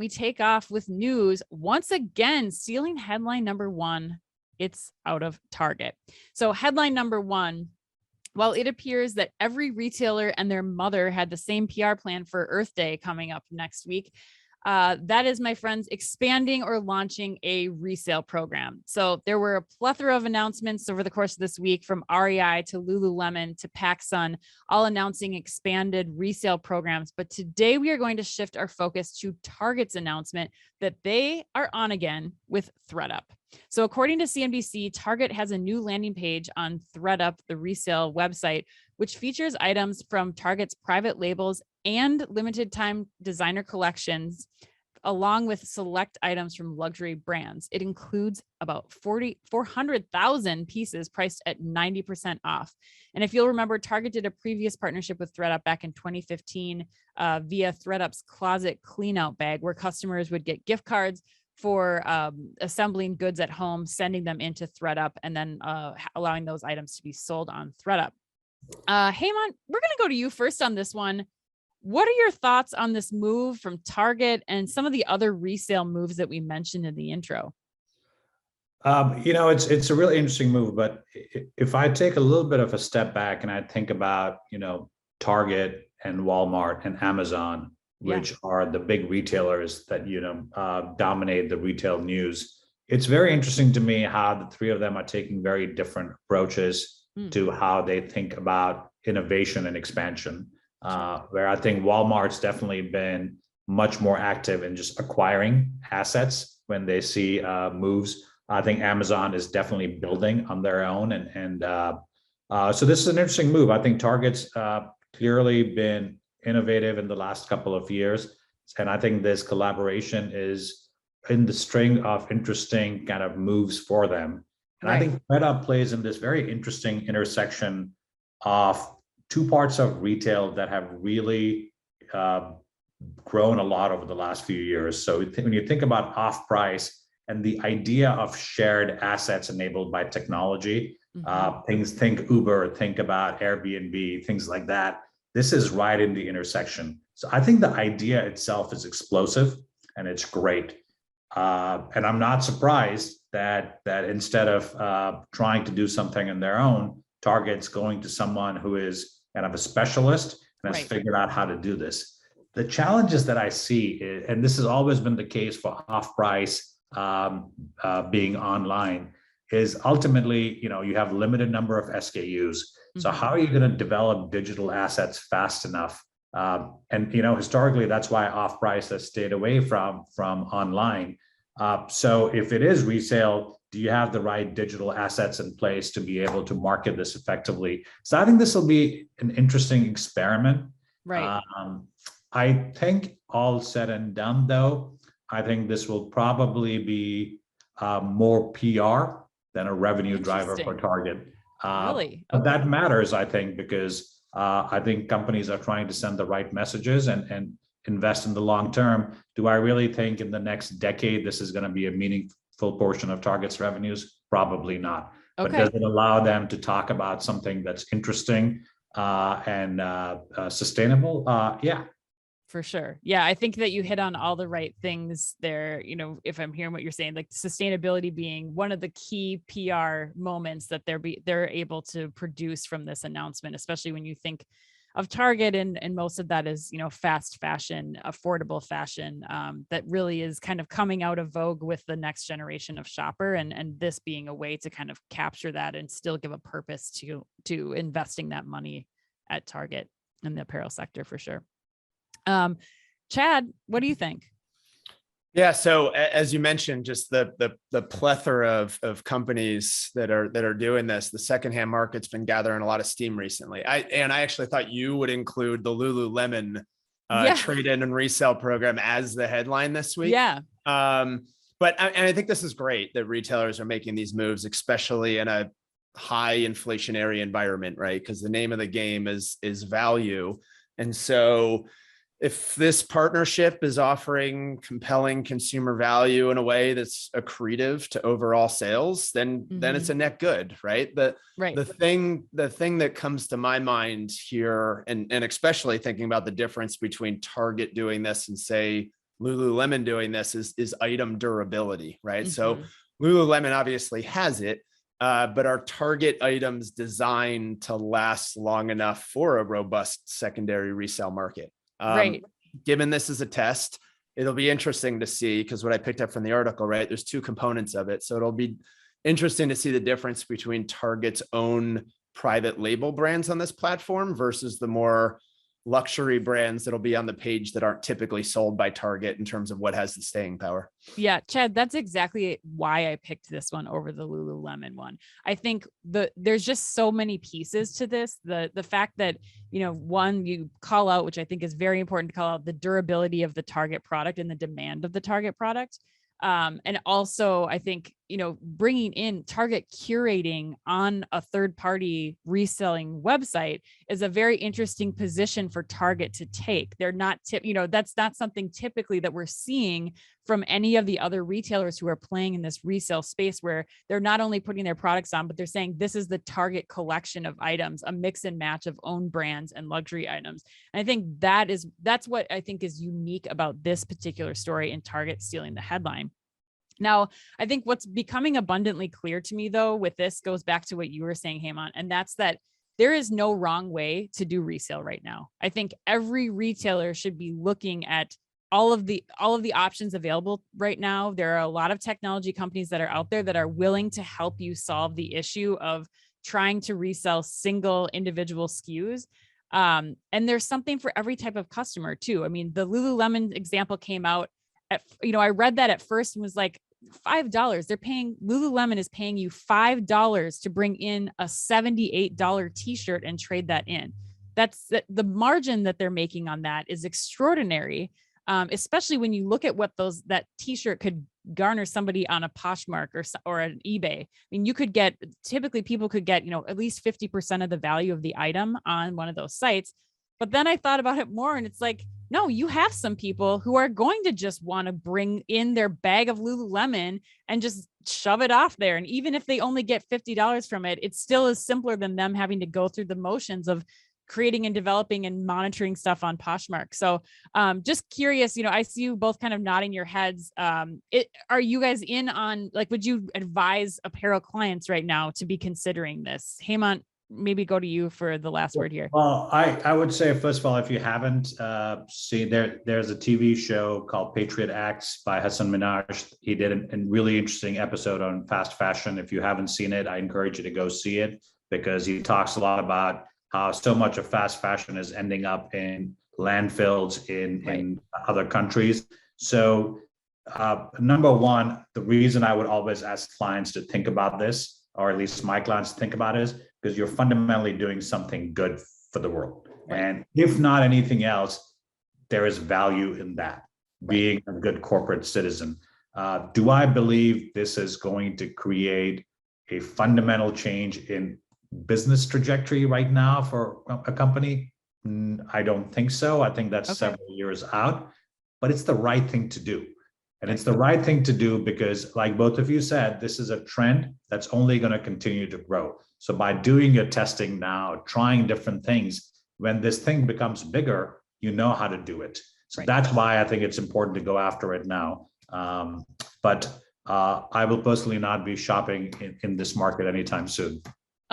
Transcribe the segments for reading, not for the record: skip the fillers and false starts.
we take off with news once again, stealing headline number one. It's out of Target. So headline number one, while it appears that every retailer and their mother had the same PR plan for Earth Day coming up next week, that is, my friends, expanding or launching a resale program. So there were a plethora of announcements over the course of this week, from REI to Lululemon to PacSun, all announcing expanded resale programs. But today we are going to shift our focus to Target's announcement that they are on again with thredUP. So according to CNBC, Target has a new landing page on thredUP, the resale website, which features items from Target's private labels and limited time designer collections, along with select items from luxury brands. It includes about 400,000 pieces priced at 90% off. And if you'll remember, Target did a previous partnership with thredUP back in 2015 via thredUP's closet cleanout bag, where customers would get gift cards for assembling goods at home, sending them into thredUP, and then allowing those items to be sold on thredUP. Heyman, we're going to go to you first on this one. What are your thoughts on this move from Target and some of the other resale moves that we mentioned in the intro? It's a really interesting move, but if I take a little bit of a step back and I think about, Target and Walmart and Amazon, which are the big retailers that, dominate the retail news, it's very interesting to me how the three of them are taking very different approaches to how they think about innovation and expansion. Where I think Walmart's definitely been much more active in just acquiring assets when they see moves. I think Amazon is definitely building on their own. So this is an interesting move. I think Target's clearly been innovative in the last couple of years. And I think this collaboration is in the string of interesting kind of moves for them. And I think thredUP plays in this very interesting intersection of two parts of retail that have really grown a lot over the last few years. So when you think about off-price and the idea of shared assets enabled by technology, think Uber, think about Airbnb, things like that. This is right in the intersection. So I think the idea itself is explosive and it's great. And I'm not surprised that instead of trying to do something on their own, Target's going to someone who is kind of a specialist and has figured out how to do this. The challenges that I see, and this has always been the case for off-price being online, is ultimately, you have limited number of SKUs. So how are you going to develop digital assets fast enough? And historically, that's why off-price has stayed away from online. So if it is resale, do you have the right digital assets in place to be able to market this effectively? So I think this will be an interesting experiment. Right. I think all said and done, though, I think this will probably be more PR than a revenue driver for Target. Really? But that matters, I think, because I think companies are trying to send the right messages and invest in the long term. Do I really think in the next decade this is going to be a meaningful portion of Target's revenues? Probably not. But does it allow them to talk about something that's interesting and sustainable? Yeah. For sure. Yeah, I think that you hit on all the right things there. If I'm hearing what you're saying, like sustainability being one of the key PR moments that they're able to produce from this announcement, especially when you think of Target and most of that is, fast fashion, affordable fashion, that really is kind of coming out of vogue with the next generation of shopper, and this being a way to kind of capture that and still give a purpose to investing that money at Target in the apparel sector for sure. Chad, what do you think? Yeah. So as you mentioned, just the plethora of companies that are doing this, the secondhand market's been gathering a lot of steam recently. I actually thought you would include the Lululemon trade-in and resale program as the headline this week. Yeah. But I think this is great that retailers are making these moves, especially in a high inflationary environment, right? Because the name of the game is value. And so if this partnership is offering compelling consumer value in a way that's accretive to overall sales, then it's a net good, right? The thing that comes to my mind here, and especially thinking about the difference between Target doing this and say Lululemon doing this is item durability, right? So Mhm. Lululemon obviously has it, but are Target items designed to last long enough for a robust secondary resale market? Right. Given this is a test, it'll be interesting to see, because what I picked up from the article, right, there's two components of it. So it'll be interesting to see the difference between Target's own private label brands on this platform versus the more luxury brands that'll be on the page that aren't typically sold by Target in terms of what has the staying power. Yeah, Chad, that's exactly why I picked this one over the Lululemon one. I think there's just so many pieces to this. The fact that, one, you call out, which I think is very important to call out, the durability of the Target product and the demand of the Target product. And also, I think, bringing in Target curating on a third party reselling website is a very interesting position for Target to take. They're not, that's not something typically that we're seeing from any of the other retailers who are playing in this resale space, where they're not only putting their products on, but they're saying this is the Target collection of items, a mix and match of own brands and luxury items. And I think that's what I think is unique about this particular story and Target stealing the headline. Now, I think what's becoming abundantly clear to me, though, with this goes back to what you were saying, Hemant, and that's that there is no wrong way to do resale right now. I think every retailer should be looking at all of the options available right now. There are a lot of technology companies that are out there that are willing to help you solve the issue of trying to resell single individual SKUs. And there's something for every type of customer too. I mean, the Lululemon example came out at, I read that at first and was like, $5. Lululemon is paying you $5 to bring in a $78 t-shirt and trade that in. That's the margin that they're making on that is extraordinary. Especially when you look at what that t-shirt could garner somebody on a Poshmark or an eBay. I mean, typically people could get, at least 50% of the value of the item on one of those sites. But then I thought about it more and it's like, no, you have some people who are going to just want to bring in their bag of Lululemon and just shove it off there. And even if they only get $50 from it, it still is simpler than them having to go through the motions of creating and developing and monitoring stuff on Poshmark. So just curious, I see you both kind of nodding your heads. Are you guys in on, would you advise apparel clients right now to be considering this? Hemant, maybe go to you for the last word here. Well, I would say, first of all, if you haven't seen, there's a TV show called Patriot Acts by Hassan Minaj. He did a really interesting episode on fast fashion. If you haven't seen it, I encourage you to go see it, because he talks a lot about how so much of fast fashion is ending up in landfills in other countries. So number one, the reason I would always ask clients to think about this, or at least my clients to think about it, is because you're fundamentally doing something good for the world. Right. And if not anything else, there is value in that, being a good corporate citizen. Do I believe this is going to create a fundamental change in business trajectory right now for a company? I don't think so. I think that's several years out, but it's the right thing to do. And it's the right thing to do because, like both of you said, this is a trend that's only going to continue to grow. So by doing your testing now, trying different things, when this thing becomes bigger, you know how to do it. So that's why I think it's important to go after it now. But I will personally not be shopping in this market anytime soon.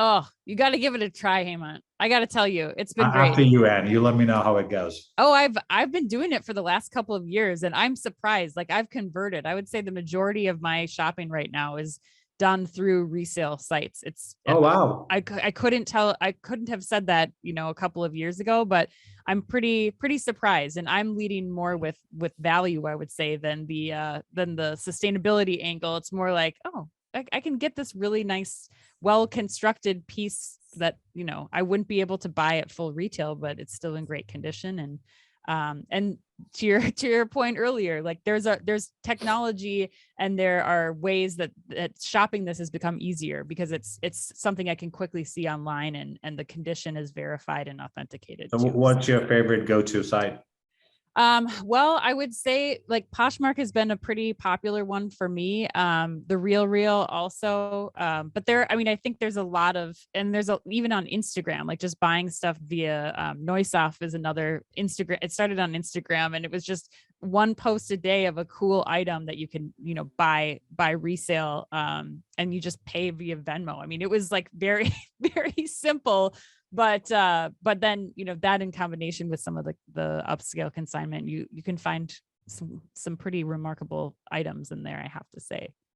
Oh, you got to give it a try, Hemant. I got to tell you, it's been great. After you, Ann, you let me know how it goes. Oh, I've been doing it for the last couple of years and I'm surprised. I've converted. I would say the majority of my shopping right now is done through resale sites. Oh, wow. I couldn't have said that, a couple of years ago, but I'm pretty surprised. And I'm leading more with value, I would say, than the sustainability angle. It's more like, oh, I can get this really nice, well-constructed piece that, I wouldn't be able to buy at full retail, but it's still in great condition. And to your point earlier, there's technology and there are ways that shopping this has become easier because it's something I can quickly see online and the condition is verified and authenticated. So what's your favorite go-to site? Well, I would say like Poshmark has been a pretty popular one for me. The Real also. But there, I mean, I think there's a lot of, and even on Instagram, like just buying stuff via Noisoff is another Instagram. It started on Instagram and it was just one post a day of a cool item that you can, buy resale. And you just pay via Venmo. I mean, it was like very, very simple. But then that in combination with some of the upscale consignment, you can find some pretty remarkable items in there, I have to say.